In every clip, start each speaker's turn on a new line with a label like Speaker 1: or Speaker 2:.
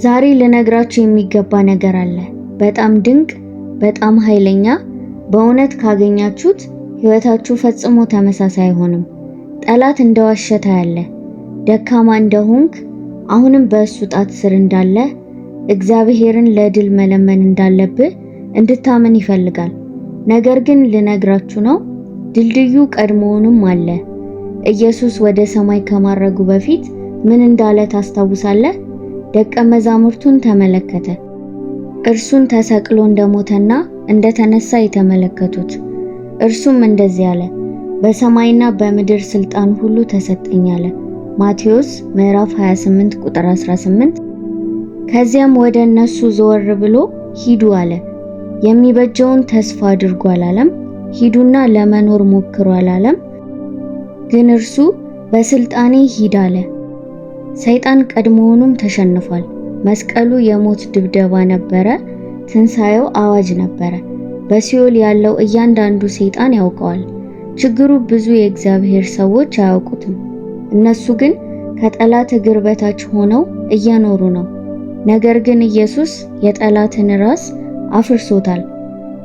Speaker 1: ዛሬ ልነግራችሁ የሚገባ ነገር አለ። በጣም ድንቅ፣ በጣም ኃይለኛ። በእውነት ካገኛችሁት ሕይወታችሁ ፈጽሞ ተመሳሳይ አይሆንም። ጠላት እንደዋሸ ታያለ። ደካማ እንደሆንክ አሁንም በእሱ ጣት ስር እንዳለ እግዚአብሔርን ለድል መለመን እንዳለብህ እንድታምን ይፈልጋል። ነገር ግን ልነግራችሁ ነው፣ ድልድዩ ቀድሞውንም አለ። ኢየሱስ ወደ ሰማይ ከማረጉ በፊት ምን እንዳለ ታስታውሳለህ? ደቀ መዛሙርቱን ተመለከተ። እርሱን ተሰቅሎ እንደሞተና እንደተነሳ የተመለከቱት። እርሱም እንደዚህ አለ፣ በሰማይና በምድር ስልጣን ሁሉ ተሰጠኝ አለ። ማቴዎስ ምዕራፍ 28 ቁጥር 18። ከዚያም ወደ እነሱ ዘወር ብሎ ሂዱ አለ። የሚበጀውን ተስፋ አድርጉ አላለም። ሂዱና ለመኖር ሞክሩ አላለም። ግን እርሱ በስልጣኔ ሂድ አለ። ሰይጣን ቀድሞውንም ተሸንፏል። መስቀሉ የሞት ድብደባ ነበረ፣ ትንሣኤው አዋጅ ነበረ። በሲኦል ያለው እያንዳንዱ ሰይጣን ያውቀዋል። ችግሩ ብዙ የእግዚአብሔር ሰዎች አያውቁትም። እነሱ ግን ከጠላት እግር በታች ሆነው እየኖሩ ነው። ነገር ግን ኢየሱስ የጠላትን ራስ አፍርሶታል።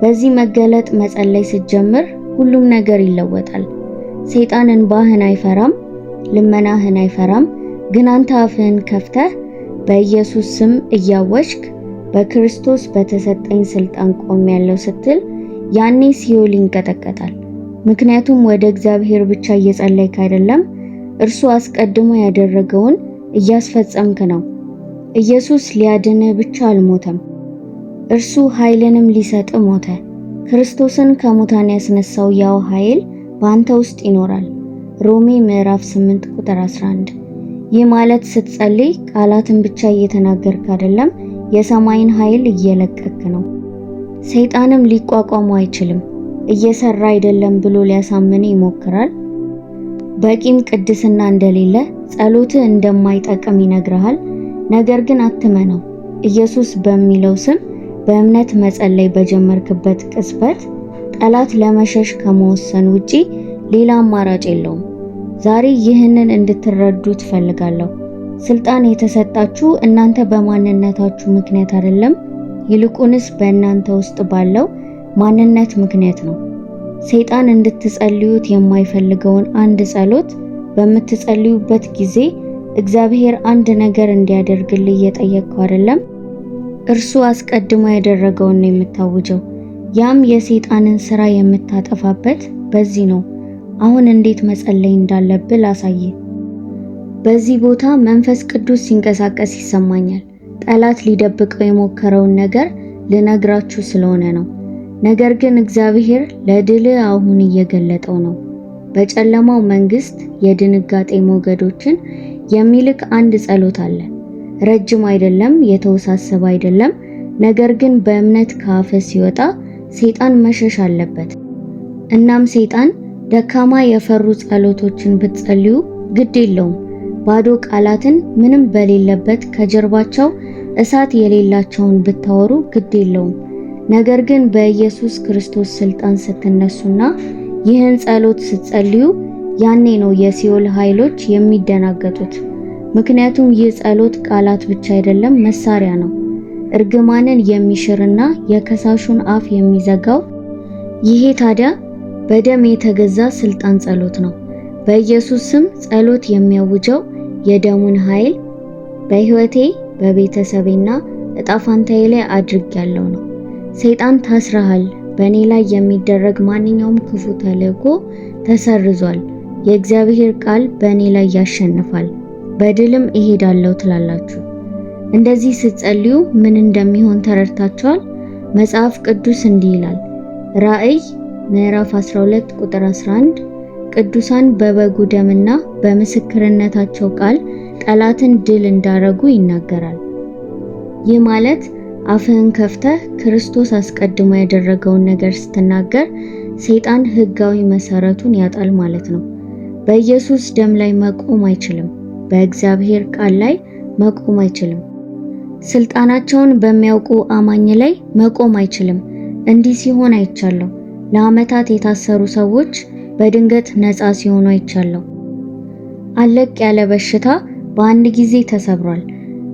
Speaker 1: በዚህ መገለጥ መጸለይ ስትጀምር ሁሉም ነገር ይለወጣል። ሰይጣን እንባህን አይፈራም፣ ልመናህን አይፈራም። ግን አንተ አፍህን ከፍተህ በኢየሱስ ስም እያወጅክ በክርስቶስ በተሰጠኝ ስልጣን ቆሜያለሁ ስትል ያኔ ሲኦል ይንቀጠቀጣል። ምክንያቱም ወደ እግዚአብሔር ብቻ እየጸለይክ አይደለም፣ እርሱ አስቀድሞ ያደረገውን እያስፈጸምክ ነው። ኢየሱስ ሊያድንህ ብቻ አልሞተም፣ እርሱ ኃይልንም ሊሰጥ ሞተ። ክርስቶስን ከሙታን ያስነሳው ያው ኃይል በአንተ ውስጥ ይኖራል። ሮሜ ምዕራፍ 8 ቁጥር 11። ይህ ማለት ስትጸልይ ቃላትን ብቻ እየተናገርክ አይደለም፣ የሰማይን ኃይል እየለቀክ ነው። ሰይጣንም ሊቋቋሙ አይችልም። እየሰራ አይደለም ብሎ ሊያሳምን ይሞክራል። በቂም ቅድስና እንደሌለ፣ ጸሎትህ እንደማይጠቅም ይነግርሃል። ነገር ግን አትመነው። ኢየሱስ በሚለው ስም በእምነት መጸለይ በጀመርክበት ቅጽበት ጠላት ለመሸሽ ከመወሰን ውጪ ሌላ አማራጭ የለውም። ዛሬ ይህንን እንድትረዱ ትፈልጋለሁ። ስልጣን የተሰጣችሁ እናንተ በማንነታችሁ ምክንያት አይደለም፣ ይልቁንስ በእናንተ ውስጥ ባለው ማንነት ምክንያት ነው። ሰይጣን እንድትጸልዩት የማይፈልገውን አንድ ጸሎት በምትጸልዩበት ጊዜ እግዚአብሔር አንድ ነገር እንዲያደርግልህ እየጠየቅከው አይደለም፣ እርሱ አስቀድሞ ያደረገውን ነው የምታውጀው። ያም የሰይጣንን ስራ የምታጠፋበት በዚህ ነው። አሁን እንዴት መጸለይ እንዳለብህ ላሳይ። በዚህ ቦታ መንፈስ ቅዱስ ሲንቀሳቀስ ይሰማኛል። ጠላት ሊደብቀው የሞከረውን ነገር ልነግራችሁ ስለሆነ ነው። ነገር ግን እግዚአብሔር ለድልህ አሁን እየገለጠው ነው። በጨለማው መንግስት የድንጋጤ ሞገዶችን የሚልክ አንድ ጸሎት አለ። ረጅም አይደለም፣ የተወሳሰበ አይደለም። ነገር ግን በእምነት ከአፍ ሲወጣ ሰይጣን መሸሽ አለበት። እናም ሰይጣን ደካማ የፈሩ ጸሎቶችን ብትጸልዩ ግድ የለውም። ባዶ ቃላትን ምንም በሌለበት ከጀርባቸው እሳት የሌላቸውን ብታወሩ ግድ የለውም። ነገር ግን በኢየሱስ ክርስቶስ ስልጣን ስትነሱና ይህን ጸሎት ስትጸልዩ ያኔ ነው የሲኦል ኃይሎች የሚደናገጡት። ምክንያቱም ይህ ጸሎት ቃላት ብቻ አይደለም፣ መሳሪያ ነው። እርግማንን የሚሽርና የከሳሹን አፍ የሚዘጋው። ይሄ ታዲያ በደም የተገዛ ስልጣን ጸሎት ነው። በኢየሱስ ስም ጸሎት የሚያውጀው የደሙን ኃይል በሕይወቴ በቤተሰቤና ዕጣ ፈንታዬ ላይ አድርጌያለሁ ነው። ሰይጣን ታስረሃል። በእኔ ላይ የሚደረግ ማንኛውም ክፉ ተልእኮ ተሰርዟል። የእግዚአብሔር ቃል በእኔ ላይ ያሸንፋል፣ በድልም እሄዳለሁ ትላላችሁ። እንደዚህ ስትጸልዩ ምን እንደሚሆን ተረድታችኋል? መጽሐፍ ቅዱስ እንዲህ ይላል። ራእይ ምዕራፍ 12 ቁጥር 11 ቅዱሳን በበጉ ደምና በምስክርነታቸው ቃል ጠላትን ድል እንዳረጉ ይናገራል። ይህ ማለት አፍህን ከፍተህ ክርስቶስ አስቀድሞ ያደረገውን ነገር ስትናገር ሰይጣን ሕጋዊ መሰረቱን ያጣል ማለት ነው። በኢየሱስ ደም ላይ መቆም አይችልም። በእግዚአብሔር ቃል ላይ መቆም አይችልም። ስልጣናቸውን በሚያውቁ አማኝ ላይ መቆም አይችልም። እንዲህ ሲሆን አይቻለሁ። ለዓመታት የታሰሩ ሰዎች በድንገት ነፃ ሲሆኑ አይቻለሁ። አለቅ ያለ በሽታ በአንድ ጊዜ ተሰብሯል።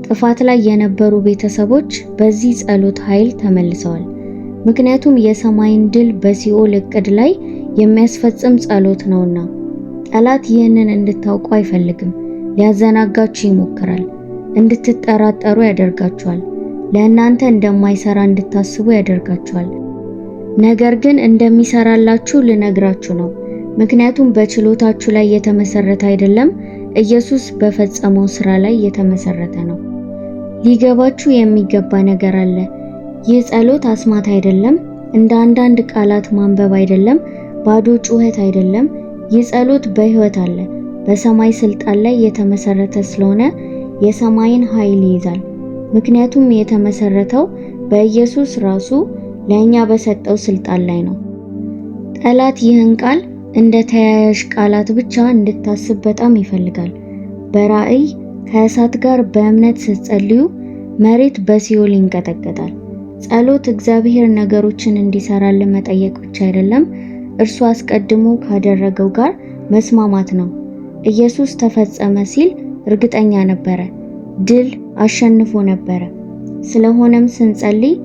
Speaker 1: ጥፋት ላይ የነበሩ ቤተሰቦች በዚህ ጸሎት ኃይል ተመልሰዋል። ምክንያቱም የሰማይን ድል በሲኦል እቅድ ላይ የሚያስፈጽም ጸሎት ነውና። ጠላት ይህንን እንድታውቁ አይፈልግም። ሊያዘናጋችሁ ይሞክራል። እንድትጠራጠሩ ያደርጋችኋል። ለእናንተ እንደማይሰራ እንድታስቡ ያደርጋችኋል። ነገር ግን እንደሚሰራላችሁ ልነግራችሁ ነው። ምክንያቱም በችሎታችሁ ላይ የተመሰረተ አይደለም፣ ኢየሱስ በፈጸመው ሥራ ላይ የተመሰረተ ነው። ሊገባችሁ የሚገባ ነገር አለ። ይህ ጸሎት አስማት አይደለም፣ እንደ አንዳንድ ቃላት ማንበብ አይደለም፣ ባዶ ጩኸት አይደለም። ይህ ጸሎት በሕይወት አለ፣ በሰማይ ስልጣን ላይ የተመሰረተ ስለሆነ የሰማይን ኃይል ይይዛል። ምክንያቱም የተመሰረተው በኢየሱስ ራሱ ለእኛ በሰጠው ስልጣን ላይ ነው። ጠላት ይህን ቃል እንደ ተያያዥ ቃላት ብቻ እንድታስብ በጣም ይፈልጋል። በራእይ ከእሳት ጋር በእምነት ስትጸልዩ መሬት በሲኦል ይንቀጠቀጣል። ጸሎት እግዚአብሔር ነገሮችን እንዲሰራልን መጠየቅ ብቻ አይደለም፣ እርሱ አስቀድሞ ካደረገው ጋር መስማማት ነው። ኢየሱስ ተፈጸመ ሲል እርግጠኛ ነበረ፣ ድል አሸንፎ ነበረ። ስለሆነም ስንጸልይ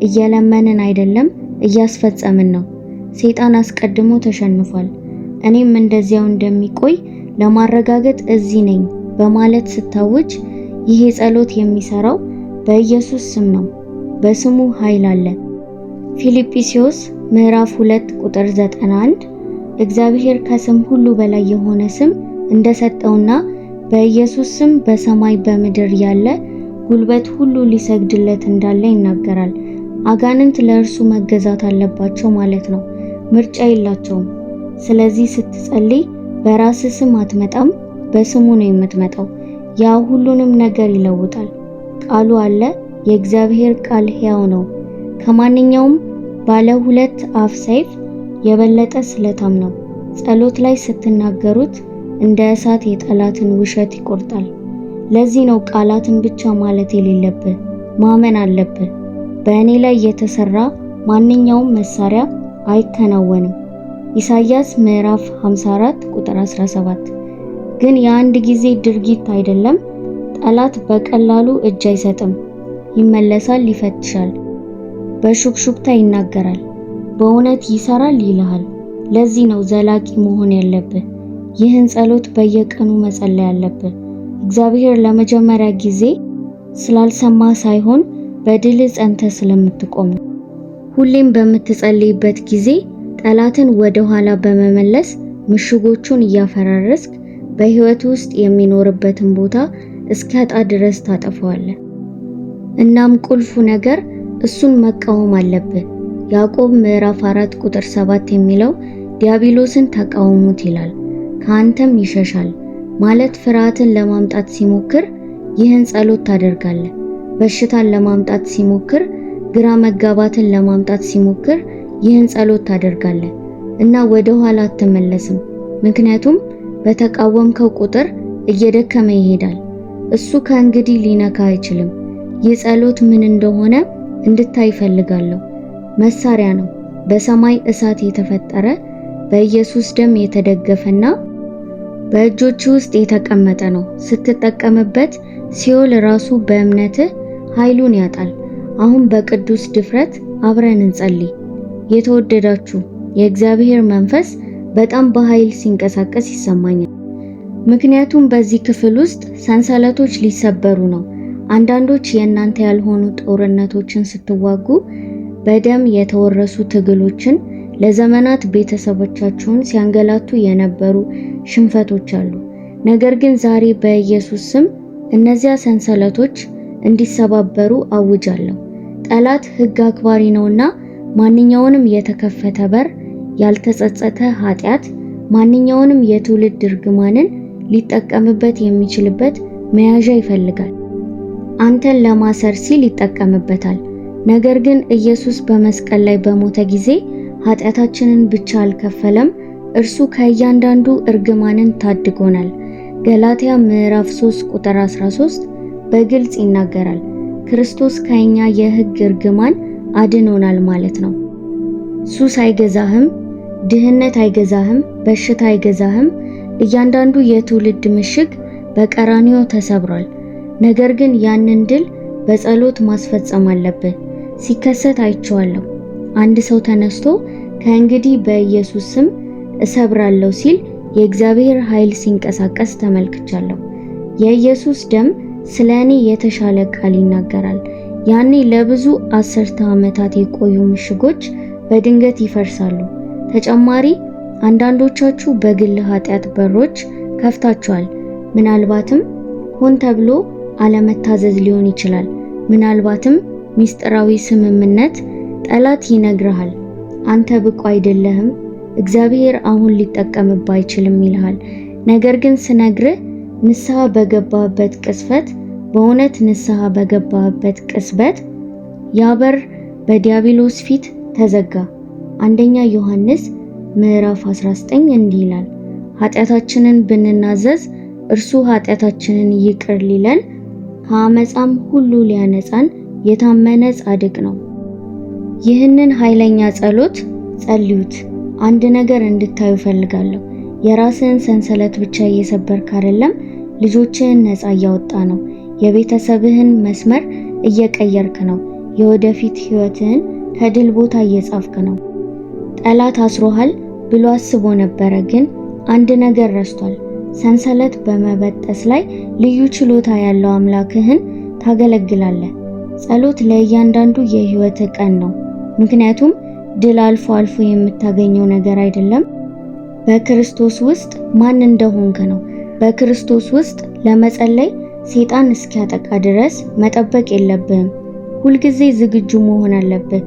Speaker 1: እየለመንን አይደለም፣ እያስፈጸምን ነው። ሰይጣን አስቀድሞ ተሸንፏል። እኔም እንደዚያው እንደሚቆይ ለማረጋገጥ እዚህ ነኝ በማለት ስታውጅ፣ ይሄ ጸሎት የሚሰራው በኢየሱስ ስም ነው። በስሙ ኃይል አለ። ፊልጵስዩስ ምዕራፍ 2 ቁጥር 91 እግዚአብሔር ከስም ሁሉ በላይ የሆነ ስም እንደሰጠውና በኢየሱስ ስም በሰማይ በምድር ያለ ጉልበት ሁሉ ሊሰግድለት እንዳለ ይናገራል። አጋንንት ለእርሱ መገዛት አለባቸው ማለት ነው። ምርጫ የላቸውም። ስለዚህ ስትጸልይ በራስ ስም አትመጣም፣ በስሙ ነው የምትመጣው። ያ ሁሉንም ነገር ይለውጣል። ቃሉ አለ። የእግዚአብሔር ቃል ሕያው ነው፣ ከማንኛውም ባለ ሁለት አፍ ሰይፍ የበለጠ ስለታም ነው። ጸሎት ላይ ስትናገሩት እንደ እሳት የጠላትን ውሸት ይቆርጣል። ለዚህ ነው ቃላትን ብቻ ማለት የሌለብህ፣ ማመን አለብህ። በእኔ ላይ የተሰራ ማንኛውም መሳሪያ አይከናወንም። ኢሳይያስ ምዕራፍ 54 ቁጥር 17። ግን የአንድ ጊዜ ድርጊት አይደለም። ጠላት በቀላሉ እጅ አይሰጥም። ይመለሳል፣ ይፈትሻል፣ በሹክሹክታ ይናገራል፣ በእውነት ይሰራል ይልሃል። ለዚህ ነው ዘላቂ መሆን ያለብህ። ይህን ጸሎት በየቀኑ መጸለይ አለብህ። እግዚአብሔር ለመጀመሪያ ጊዜ ስላልሰማ ሳይሆን በድል ጸንተህ ስለምትቆም ነው። ሁሌም በምትጸልይበት ጊዜ ጠላትን ወደ ኋላ በመመለስ ምሽጎቹን እያፈራረስክ በሕይወት ውስጥ የሚኖርበትን ቦታ እስኪያጣ ድረስ ታጠፈዋለህ። እናም ቁልፉ ነገር እሱን መቃወም አለብህ። ያዕቆብ ምዕራፍ 4 ቁጥር 7 የሚለው ዲያብሎስን ተቃወሙት ይላል፣ ከአንተም ይሸሻል። ማለት ፍርሃትን ለማምጣት ሲሞክር ይህን ጸሎት ታደርጋለህ። በሽታን ለማምጣት ሲሞክር፣ ግራ መጋባትን ለማምጣት ሲሞክር ይህን ጸሎት ታደርጋለህ እና ወደ ኋላ አትመለስም። ምክንያቱም በተቃወምከው ቁጥር እየደከመ ይሄዳል። እሱ ከእንግዲህ ሊነካ አይችልም። ይህ ጸሎት ምን እንደሆነ እንድታይ እፈልጋለሁ። መሳሪያ ነው። በሰማይ እሳት የተፈጠረ በኢየሱስ ደም የተደገፈና በእጆች ውስጥ የተቀመጠ ነው። ስትጠቀምበት ሲኦል ራሱ በእምነትህ ኃይሉን ያጣል። አሁን በቅዱስ ድፍረት አብረን እንጸልይ። የተወደዳችሁ የእግዚአብሔር መንፈስ በጣም በኃይል ሲንቀሳቀስ ይሰማኛል። ምክንያቱም በዚህ ክፍል ውስጥ ሰንሰለቶች ሊሰበሩ ነው። አንዳንዶች የእናንተ ያልሆኑ ጦርነቶችን ስትዋጉ፣ በደም የተወረሱ ትግሎችን፣ ለዘመናት ቤተሰቦቻችሁን ሲያንገላቱ የነበሩ ሽንፈቶች አሉ። ነገር ግን ዛሬ በኢየሱስ ስም እነዚያ ሰንሰለቶች እንዲሰባበሩ አውጃለሁ። ጠላት ሕግ አክባሪ ነውና ማንኛውንም የተከፈተ በር፣ ያልተጸጸተ ኃጢአት፣ ማንኛውንም የትውልድ እርግማንን ሊጠቀምበት የሚችልበት መያዣ ይፈልጋል። አንተን ለማሰር ሲል ይጠቀምበታል። ነገር ግን ኢየሱስ በመስቀል ላይ በሞተ ጊዜ ኃጢአታችንን ብቻ አልከፈለም፣ እርሱ ከእያንዳንዱ እርግማንን ታድጎናል። ገላትያ ምዕራፍ 3 ቁጥር 13 በግልጽ ይናገራል። ክርስቶስ ከኛ የሕግ እርግማን አድኖናል ማለት ነው። ሱስ አይገዛህም፣ ድህነት አይገዛህም፣ በሽታ አይገዛህም። እያንዳንዱ የትውልድ ምሽግ በቀራንዮ ተሰብሯል። ነገር ግን ያንን ድል በጸሎት ማስፈጸም አለብህ። ሲከሰት አይቼዋለሁ። አንድ ሰው ተነስቶ ከእንግዲህ በኢየሱስ ስም እሰብራለሁ ሲል የእግዚአብሔር ኃይል ሲንቀሳቀስ ተመልክቻለሁ። የኢየሱስ ደም ስለ እኔ የተሻለ ቃል ይናገራል። ያኔ ለብዙ አስርተ ዓመታት የቆዩ ምሽጎች በድንገት ይፈርሳሉ። ተጨማሪ አንዳንዶቻችሁ በግል ኃጢአት በሮች ከፍታችኋል። ምናልባትም ሆን ተብሎ አለመታዘዝ ሊሆን ይችላል። ምናልባትም ሚስጥራዊ ስምምነት ጠላት ይነግርሃል። አንተ ብቁ አይደለህም፣ እግዚአብሔር አሁን ሊጠቀምብህ አይችልም ይልሃል። ነገር ግን ስነግርህ ንስሐ በገባህበት ቅጽበት፣ በእውነት ንስሐ በገባህበት ቅጽበት ያ በር በዲያብሎስ ፊት ተዘጋ። አንደኛ ዮሐንስ ምዕራፍ 19 እንዲህ ይላል፣ ኃጢአታችንን ብንናዘዝ እርሱ ኃጢአታችንን ይቅር ሊለን ከአመፃም ሁሉ ሊያነጻን የታመነ ጻድቅ ነው። ይህንን ኃይለኛ ጸሎት ጸልዩት። አንድ ነገር እንድታዩ ፈልጋለሁ። የራስህን ሰንሰለት ብቻ እየሰበርክ አይደለም፣ ልጆችህን ነፃ እያወጣ ነው። የቤተሰብህን መስመር እየቀየርክ ነው። የወደፊት ህይወትህን ከድል ቦታ እየጻፍክ ነው። ጠላት አስሮሃል ብሎ አስቦ ነበረ፣ ግን አንድ ነገር ረስቷል። ሰንሰለት በመበጠስ ላይ ልዩ ችሎታ ያለው አምላክህን ታገለግላለህ። ጸሎት ለእያንዳንዱ የህይወት ቀን ነው። ምክንያቱም ድል አልፎ አልፎ የምታገኘው ነገር አይደለም፣ በክርስቶስ ውስጥ ማን እንደሆንክ ነው። በክርስቶስ ውስጥ ለመጸለይ ሰይጣን እስኪያጠቃ ድረስ መጠበቅ የለብህም። ሁልጊዜ ዝግጁ መሆን አለብህ።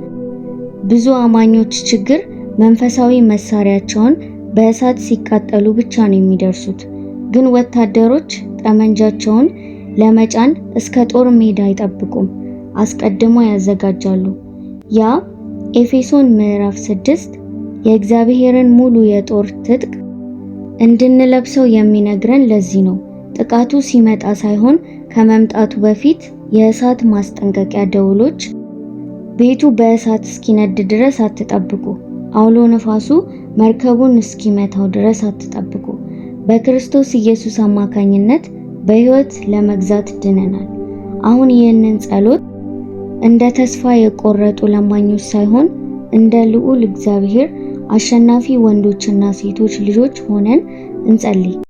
Speaker 1: ብዙ አማኞች ችግር መንፈሳዊ መሳሪያቸውን በእሳት ሲቃጠሉ ብቻ ነው የሚደርሱት። ግን ወታደሮች ጠመንጃቸውን ለመጫን እስከ ጦር ሜዳ አይጠብቁም፣ አስቀድሞ ያዘጋጃሉ። ያ ኤፌሶን ምዕራፍ 6 የእግዚአብሔርን ሙሉ የጦር ትጥቅ እንድንለብሰው የሚነግረን ለዚህ ነው። ጥቃቱ ሲመጣ ሳይሆን ከመምጣቱ በፊት የእሳት ማስጠንቀቂያ ደውሎች። ቤቱ በእሳት እስኪነድ ድረስ አትጠብቁ። አውሎ ነፋሱ መርከቡን እስኪመታው ድረስ አትጠብቁ። በክርስቶስ ኢየሱስ አማካኝነት በሕይወት ለመግዛት ድነናል። አሁን ይህንን ጸሎት እንደ ተስፋ የቆረጡ ለማኞች ሳይሆን እንደ ልዑል እግዚአብሔር አሸናፊ ወንዶችና ሴቶች ልጆች ሆነን እንጸልይ።